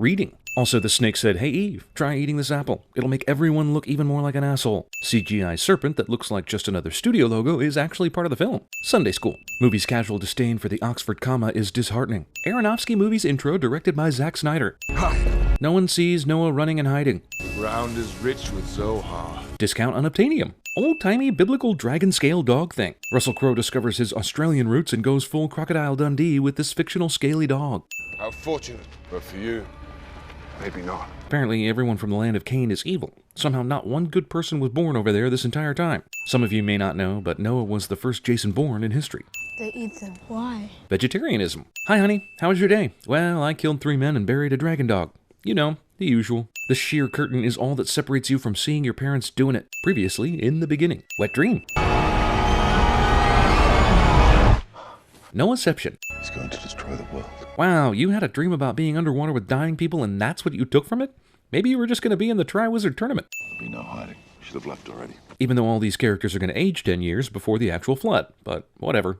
reading. Also, the snake said, "Hey Eve, try eating this apple. It'll make everyone look even more like an asshole." CGI serpent that looks like just another studio logo is actually part of the film. Sunday school. Movie's casual disdain for the Oxford comma is disheartening. Aronofsky movie's intro directed by Zack Snyder. Hi. No one sees Noah running and hiding. The ground is rich with Zohar. Discount unobtainium. Old-timey biblical dragon-scale dog thing. Russell Crowe discovers his Australian roots and goes full Crocodile Dundee with this fictional scaly dog. How fortunate. But for you, maybe not. Apparently, everyone from the land of Cain is evil. Somehow not one good person was born over there this entire time. Some of you may not know, but Noah was the first Jason born in history. They eat them. Why? Vegetarianism. Hi, honey. How was your day? Well, I killed 3 men and buried a dragon dog. You know, the usual. The sheer curtain is all that separates you from seeing your parents doing it. Previously, in the beginning. Wet dream. Noahception. He's going to destroy the world. Wow, you had a dream about being underwater with dying people and that's what you took from it? Maybe you were just going to be in the Triwizard Tournament. There'll be no hiding. Should have left already. Even though all these characters are going to age 10 years before the actual flood. But whatever.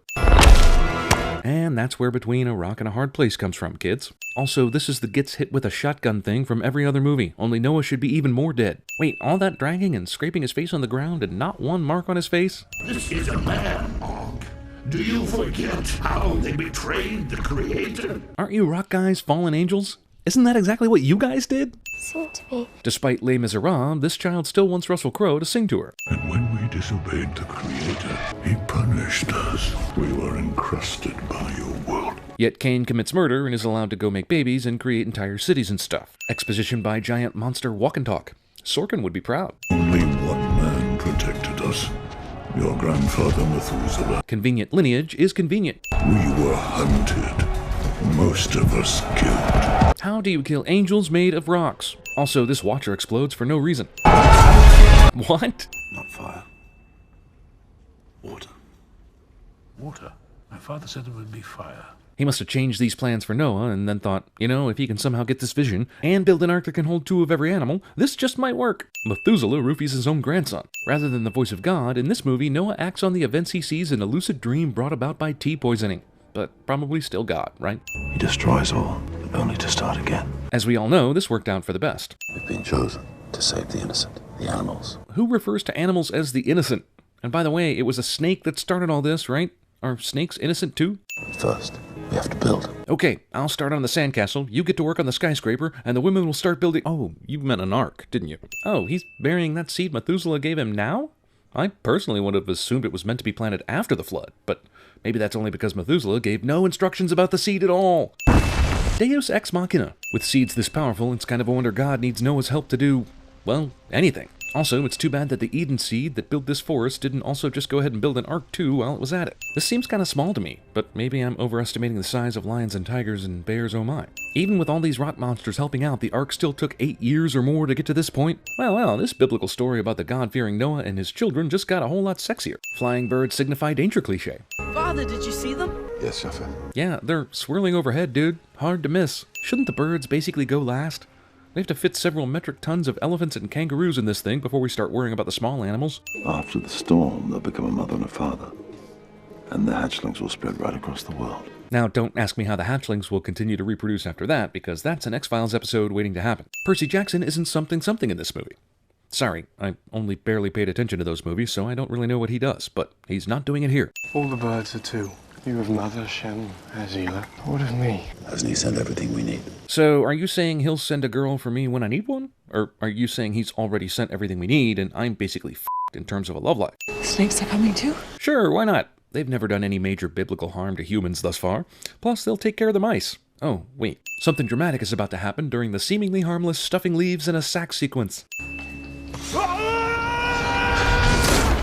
And that's where Between a Rock and a Hard Place comes from, kids. Also, this is the gets hit with a shotgun thing from every other movie, only Noah should be even more dead. Wait, all that dragging and scraping his face on the ground and not one mark on his face? This is a man, Og. Do you forget how they betrayed the Creator? Aren't you rock guys fallen angels? Isn't that exactly what you guys did? Seem to be. Despite Les Miserables, this child still wants Russell Crowe to sing to her. And when we disobeyed the Creator, he punished us. We were encrusted by your world. Yet Cain commits murder and is allowed to go make babies and create entire cities and stuff. Exposition by giant monster walk and talk. Sorkin would be proud. Only one man protected us. Your grandfather Methuselah. Convenient lineage is convenient. We were hunted. Most of us killed. How do you kill angels made of rocks? Also, this watcher explodes for no reason. What? Not fire. Water. Water? My father said it would be fire. He must have changed these plans for Noah and then thought, you know, if he can somehow get this vision and build an ark that can hold 2 of every animal, this just might work. Methuselah roofies his own grandson. Rather than the voice of God, in this movie, Noah acts on the events he sees in a lucid dream brought about by tea poisoning. But probably still God, right? He destroys all, only to start again. As we all know, this worked out for the best. We've been chosen to save the innocent, the animals. Who refers to animals as the innocent? And by the way, it was a snake that started all this, right? Are snakes innocent too? First, we have to build. Okay, I'll start on the sandcastle, you get to work on the skyscraper, and the women will start building— Oh, you meant an ark, didn't you? Oh, he's burying that seed Methuselah gave him now? I personally would have assumed it was meant to be planted after the flood, but maybe that's only because Methuselah gave no instructions about the seed at all. Deus Ex Machina. With seeds this powerful, it's kind of a wonder God needs Noah's help to do, well, anything. Also, it's too bad that the Eden seed that built this forest didn't also just go ahead and build an ark too while it was at it. This seems kind of small to me, but maybe I'm overestimating the size of lions and tigers and bears, oh my. Even with all these rock monsters helping out, the ark still took 8 years or more to get to this point. Well, this biblical story about the God-fearing Noah and his children just got a whole lot sexier. Flying birds signify danger cliché. Father, did you see them? Yes, Shafir. Yeah, they're swirling overhead, dude. Hard to miss. Shouldn't the birds basically go last? We have to fit several metric tons of elephants and kangaroos in this thing before we start worrying about the small animals. After the storm, they'll become a mother and a father. And the hatchlings will spread right across the world. Now, don't ask me how the hatchlings will continue to reproduce after that, because that's an X-Files episode waiting to happen. Percy Jackson isn't something in this movie. Sorry, I only barely paid attention to those movies, so I don't really know what he does, but he's not doing it here. All the birds are 2. You have Mother, Shem, Azila. What of me? Hasn't he sent everything we need? So, are you saying he'll send a girl for me when I need one? Or are you saying he's already sent everything we need and I'm basically f***ed in terms of a love life? Snakes are coming too? Sure, why not? They've never done any major biblical harm to humans thus far. Plus, they'll take care of the mice. Oh, wait. Something dramatic is about to happen during the seemingly harmless stuffing leaves in a sack sequence.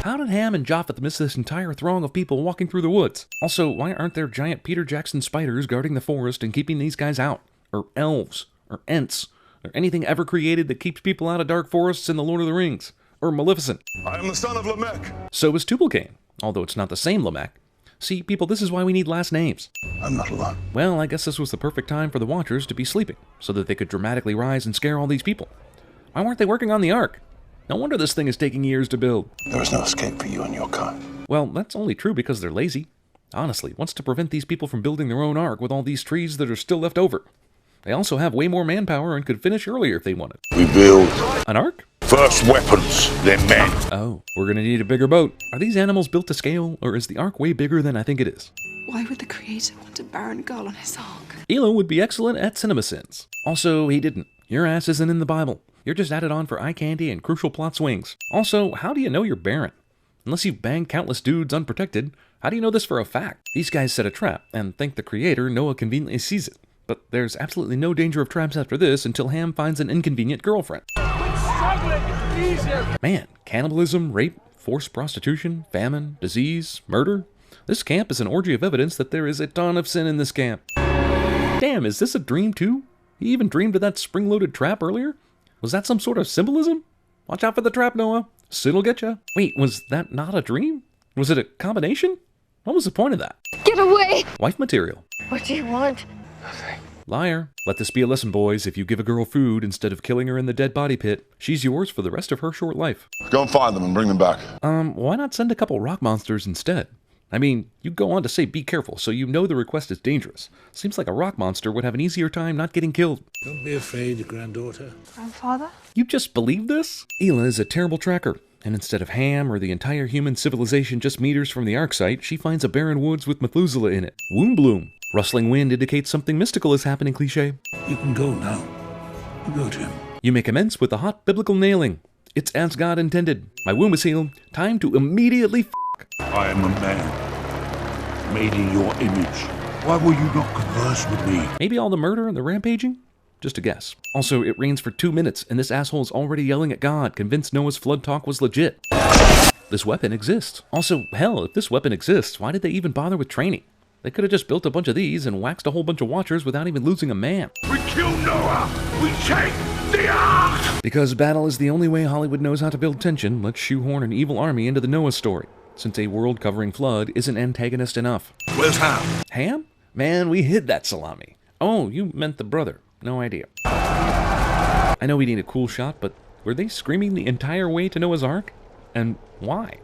How did Ham and Japheth miss this entire throng of people walking through the woods? Also, why aren't there giant Peter Jackson spiders guarding the forest and keeping these guys out? Or elves? Or ents? Or anything ever created that keeps people out of dark forests in The Lord of the Rings? Or Maleficent? I am the son of Lamech. So is Tubal-Cain, although it's not the same Lamech. See, people, this is why we need last names. I'm not alone. Well, I guess this was the perfect time for the Watchers to be sleeping, so that they could dramatically rise and scare all these people. Why weren't they working on the Ark? No wonder this thing is taking years to build. There is no escape for you and your kind. Well, that's only true because they're lazy. Honestly, what's to prevent these people from building their own Ark with all these trees that are still left over? They also have way more manpower and could finish earlier if they wanted. We build An ark? first weapons, then men. Oh, we're gonna need a bigger boat. Are these animals built to scale, or is the ark way bigger than I think it is? Why would the creator want a barren girl on his ark? Elo would be excellent at cinema sins. Also, he didn't. Your ass isn't in the Bible. You're just added on for eye candy and crucial plot swings. Also, how do you know you're barren? Unless you've banged countless dudes unprotected, how do you know this for a fact? These guys set a trap, and thank the creator, Noah conveniently sees it. But there's absolutely no danger of traps after this until Ham finds an inconvenient girlfriend. Man, cannibalism, rape, forced prostitution, famine, disease, murder. This camp is an orgy of evidence that there is a ton of sin in this camp. Damn, is this a dream too? He even dreamed of that spring-loaded trap earlier? Was that some sort of symbolism? Watch out for the trap, Noah. Sin'll get ya. Wait, was that not a dream? Was it a combination? What was the point of that? Get away! Wife material. What do you want? Liar. Let this be a lesson, boys. If you give a girl food instead of killing her in the dead body pit, she's yours for the rest of her short life. Go and find them and bring them back. Why not send a couple rock monsters instead? I mean, you go on to say be careful, so you know the request is dangerous. Seems like a rock monster would have an easier time not getting killed. Don't be afraid, granddaughter. Grandfather? You just believe this? Ela is a terrible tracker, and instead of Ham or the entire human civilization just meters from the ark site, she finds a barren woods with Methuselah in it. Womb bloom. Rustling wind indicates something mystical is happening, cliché. You can go now. You go, Tim. You may commence with a hot biblical nailing. It's as God intended. My womb is healed. Time to immediately I am a man, made in your image. Why will you not converse with me? Maybe all the murder and the rampaging? Just a guess. Also, it rains for 2 minutes, and this asshole is already yelling at God, convinced Noah's flood talk was legit. This weapon exists. Also, hell, if this weapon exists, why did they even bother with training? They could have just built a bunch of these and waxed a whole bunch of watchers without even losing a man. We kill Noah! We take the ark! Because battle is the only way Hollywood knows how to build tension, let's shoehorn an evil army into the Noah story, since a world-covering flood isn't antagonist enough. Where's Ham? Ham? Man, we hid that salami. Oh, you meant the brother. No idea. I know we need a cool shot, but were they screaming the entire way to Noah's Ark? And why?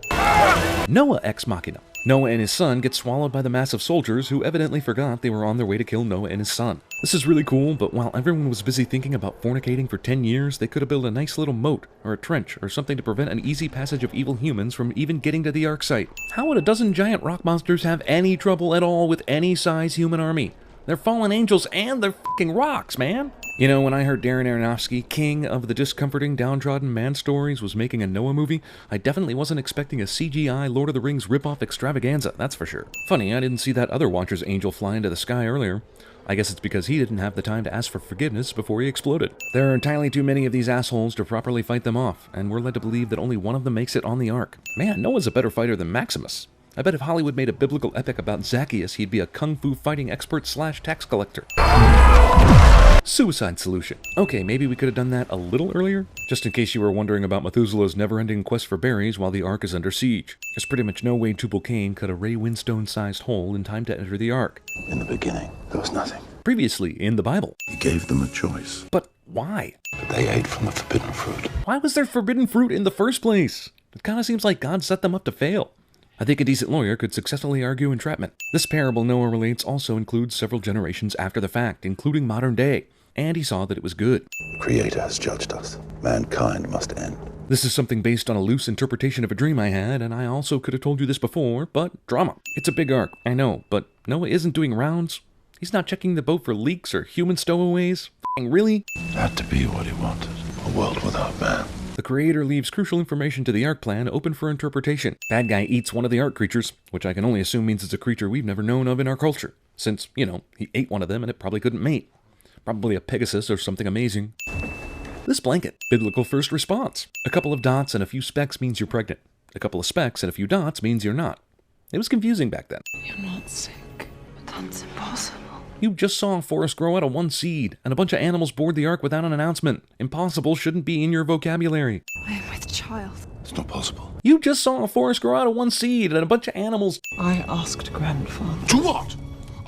Noah ex machina. Noah and his son get swallowed by the mass of soldiers who evidently forgot they were on their way to kill Noah and his son. This is really cool, but while everyone was busy thinking about fornicating for 10 years, they could have built a nice little moat, or a trench, or something to prevent an easy passage of evil humans from even getting to the Ark site. How would a dozen giant rock monsters have any trouble at all with any size human army? They're fallen angels and they're fucking rocks, man! You know, when I heard Darren Aronofsky, king of the discomforting, downtrodden man stories, was making a Noah movie, I definitely wasn't expecting a CGI Lord of the Rings ripoff extravaganza, that's for sure. Funny, I didn't see that other Watcher's angel fly into the sky earlier. I guess it's because he didn't have the time to ask for forgiveness before he exploded. There are entirely too many of these assholes to properly fight them off, and we're led to believe that only one of them makes it on the Ark. Man, Noah's a better fighter than Maximus. I bet if Hollywood made a biblical epic about Zacchaeus, he'd be a kung fu fighting expert / tax collector. Suicide solution. Okay, maybe we could have done that a little earlier? Just in case you were wondering about Methuselah's never-ending quest for berries while the Ark is under siege. There's pretty much no way Tubal Cain cut a Ray Winstone-sized hole in time to enter the Ark. In the beginning, there was nothing. Previously in the Bible. He gave them a choice. But why? But they ate from the forbidden fruit. Why was there forbidden fruit in the first place? It kind of seems like God set them up to fail. I think a decent lawyer could successfully argue entrapment. This parable Noah relates also includes several generations after the fact, including modern day, and he saw that it was good. The Creator has judged us. Mankind must end. This is something based on a loose interpretation of a dream I had, and I also could have told you this before, but drama. It's a big arc, I know, but Noah isn't doing rounds. He's not checking the boat for leaks or human stowaways. F***ing really? Had to be what he wanted. A world without man. The Creator leaves crucial information to the Ark plan open for interpretation. Bad guy eats one of the Ark creatures, which I can only assume means it's a creature we've never known of in our culture. Since, you know, he ate one of them and it probably couldn't mate. Probably a Pegasus or something amazing. This blanket. Biblical first response. A couple of dots and a few specks means you're pregnant. A couple of specks and a few dots means you're not. It was confusing back then. You're not sick. But that's impossible. You just saw a forest grow out of one seed, and a bunch of animals board the Ark without an announcement. Impossible shouldn't be in your vocabulary. I am with child. It's not possible. You just saw a forest grow out of one seed, and a bunch of animals... I asked grandfather. To what?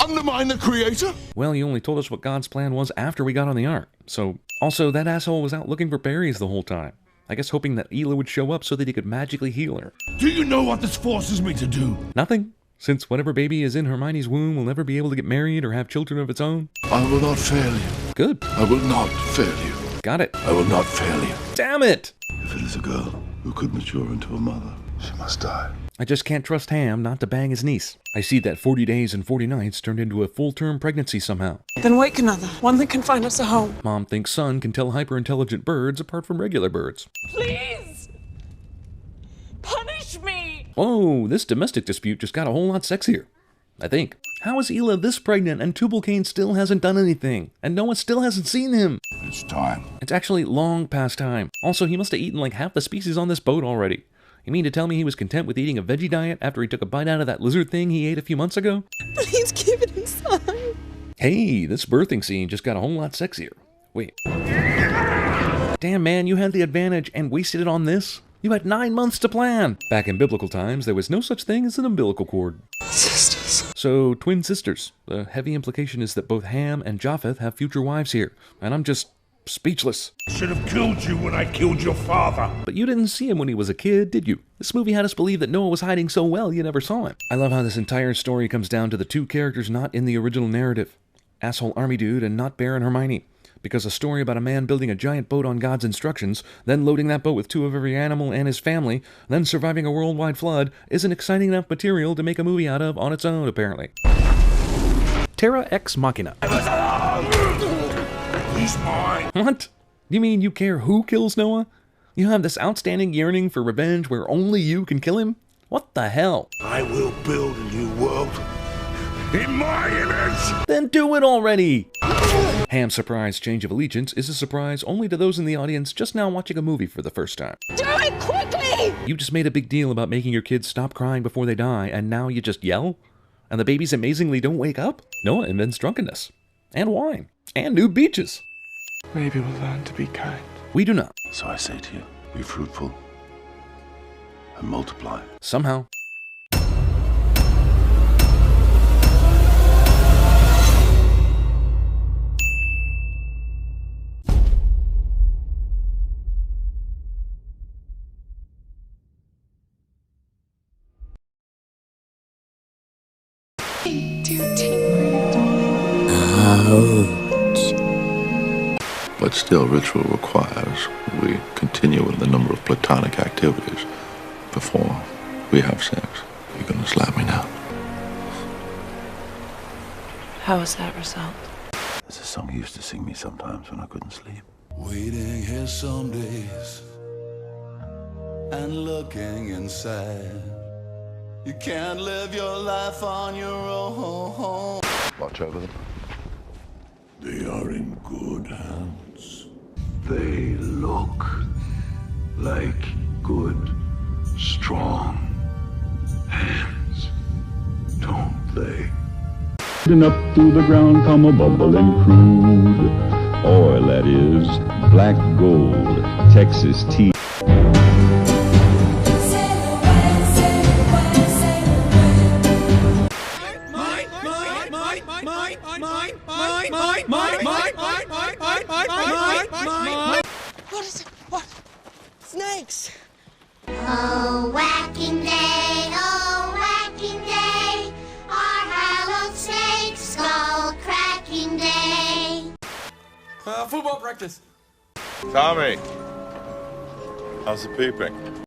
Undermine the Creator? Well, you only told us what God's plan was after we got on the Ark. So, also, that asshole was out looking for berries the whole time. I guess hoping that Ela would show up so that he could magically heal her. Do you know what this forces me to do? Nothing. Since whatever baby is in Hermione's womb will never be able to get married or have children of its own. I will not fail you. Good. I will not fail you. Got it. I will not fail you. Damn it! If it is a girl who could mature into a mother, she must die. I just can't trust Ham not to bang his niece. I see that 40 days and 40 nights turned into a full-term pregnancy somehow. Then wake another, one that can find us a home. Mom thinks son can tell hyper-intelligent birds apart from regular birds. Please! Punish me! Whoa, this domestic dispute just got a whole lot sexier. I think. How is Hila this pregnant and Tubal-Cain still hasn't done anything? And Noah still hasn't seen him? It's time. It's actually long past time. Also, he must have eaten like half the species on this boat already. You mean to tell me he was content with eating a veggie diet after he took a bite out of that lizard thing he ate a few months ago? Please keep it inside. Hey, this birthing scene just got a whole lot sexier. Wait. Damn, man, you had the advantage and wasted it on this? You had 9 months to plan. Back in biblical times, there was no such thing as an umbilical cord. Sisters. So, twin sisters. The heavy implication is that both Ham and Japheth have future wives here, and I'm just speechless. Should have killed you when I killed your father. But you didn't see him when he was a kid, did you? This movie had us believe that Noah was hiding so well you never saw him. I love how this entire story comes down to the two characters not in the original narrative. Asshole army dude and not Bear and Hermione. Because a story about a man building a giant boat on God's instructions, then loading that boat with 2 of every animal and his family, then surviving a worldwide flood, isn't exciting enough material to make a movie out of on its own, apparently. Terra Ex Machina. He's mine. What? You mean you care who kills Noah? You have this outstanding yearning for revenge where only you can kill him? What the hell? I will build a new world in my image. Then do it already! Ham's surprise change of allegiance is a surprise only to those in the audience just now watching a movie for the first time. Do it quickly! You just made a big deal about making your kids stop crying before they die, and now you just yell? And the babies amazingly don't wake up? Noah invents drunkenness. And wine. And new beaches. Maybe we'll learn to be kind. We do not. So I say to you, be fruitful and multiply. Somehow. But still, ritual requires we continue with the number of platonic activities before we have sex. You're gonna slap me now. How was that result? There's a song he used to sing me sometimes when I couldn't sleep. Waiting here some days and looking inside. You can't live your life on your own. Watch over them. They are in good hands. They look like good, strong hands, don't they? And up through the ground come a bubbling crude oil that is black gold, Texas tea. What is it? What? Snakes! Oh, whacking day, our hallowed snake skull cracking day. Football practice. Tommy, how's the peeping?